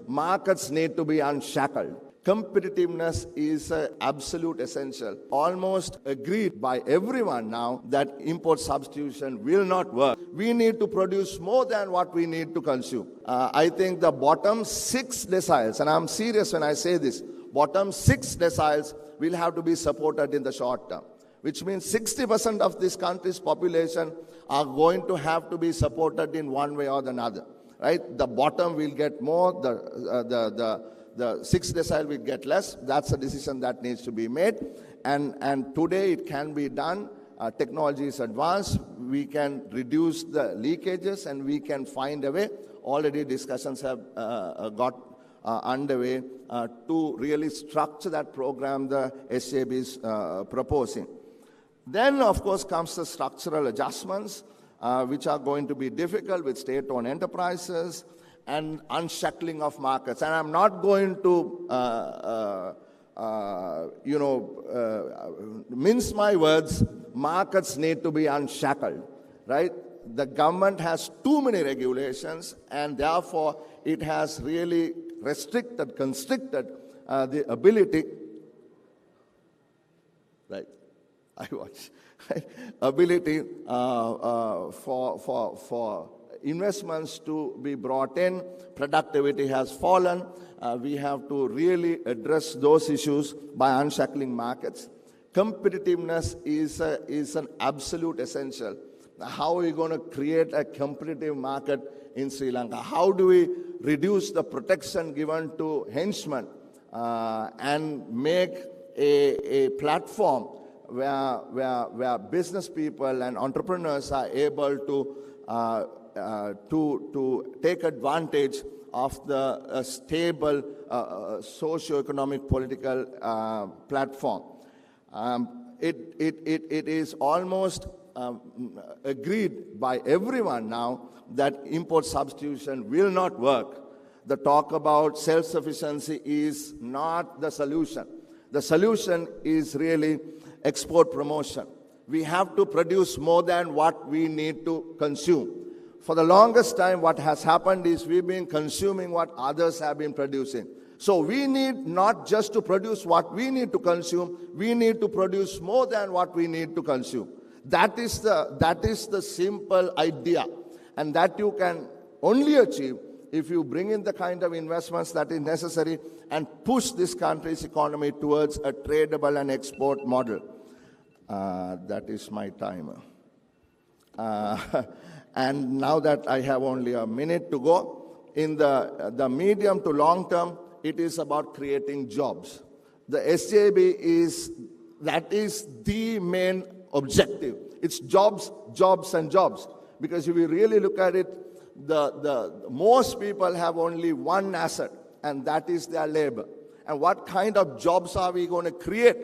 Markets need to be unshackled. Competitiveness is an absolute essential. Almost agreed by everyone now that import substitution will not work. We need to produce more than what we need to consume. I think the bottom 6 deciles, and I'm serious when I say this, bottom 6 deciles will have to be supported in the short term, which means 60% of this country's population are going to have to be supported in one way or another. Right? The bottom will get more, the 6th decile will get less. That's a decision that needs to be made. And today it can be done. Technology is advanced. We can reduce the leakages and we can find a way. Already discussions have got underway to really structure that program the SAB is proposing. Then, of course, comes the structural adjustments, which are going to be difficult with state-owned enterprises and unshackling of markets. And I'm not going to, mince my words. Markets need to be unshackled, right? The government has too many regulations, and therefore it has really constricted the ability, right? I watch. Ability for investments to be brought in. Productivity has fallen. We have to really address those issues by unshackling markets. Competitiveness is an absolute essential. How are we going to create a competitive market in Sri Lanka? How do we reduce the protection given to henchmen and make a platform where business people and entrepreneurs are able to take advantage of the stable socio-economic political platform. It is almost agreed by everyone now that import substitution will not work. The talk about self-sufficiency is not the solution. The solution is really export promotion. We have to produce more than what we need to consume. For the longest time, what has happened is we've been consuming what others have been producing. So we need not just to produce what we need to consume, we need to produce more than what we need to consume. That is the simple idea. And that you can only achieve if you bring in the kind of investments that is necessary and push this country's economy towards a tradable and export model. That is my timer. And now that I have only a minute to go, in the medium to long term, it is about creating jobs. The SJB that is the main objective. It's jobs, jobs, and jobs. Because if you really look at it, most people have only one asset, and that is their labor. And what kind of jobs are we going to create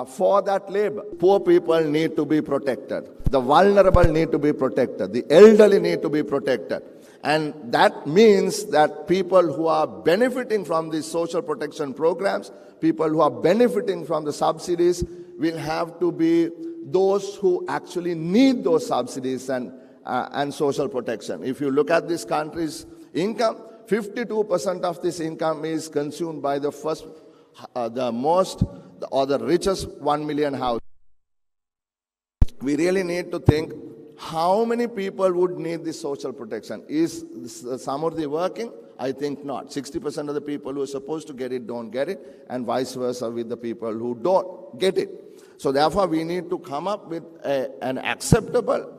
for that labor? Poor people need to be protected. The vulnerable need to be protected. The elderly need to be protected. And that means that people who are benefiting from these social protection programs, people who are benefiting from the subsidies, will have to be those who actually need those subsidies and social protection. If you look at this country's income, 52% of this income is consumed by the richest 1 million houses. We really need to think how many people would need this social protection. Is Samurdhi working? I think not. 60% of the people who are supposed to get it don't get it, and vice versa with the people who don't get it. So therefore, we need to come up with an acceptable,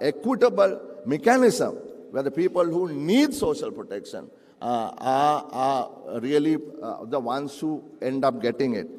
equitable mechanism where the people who need social protection are really the ones who end up getting it.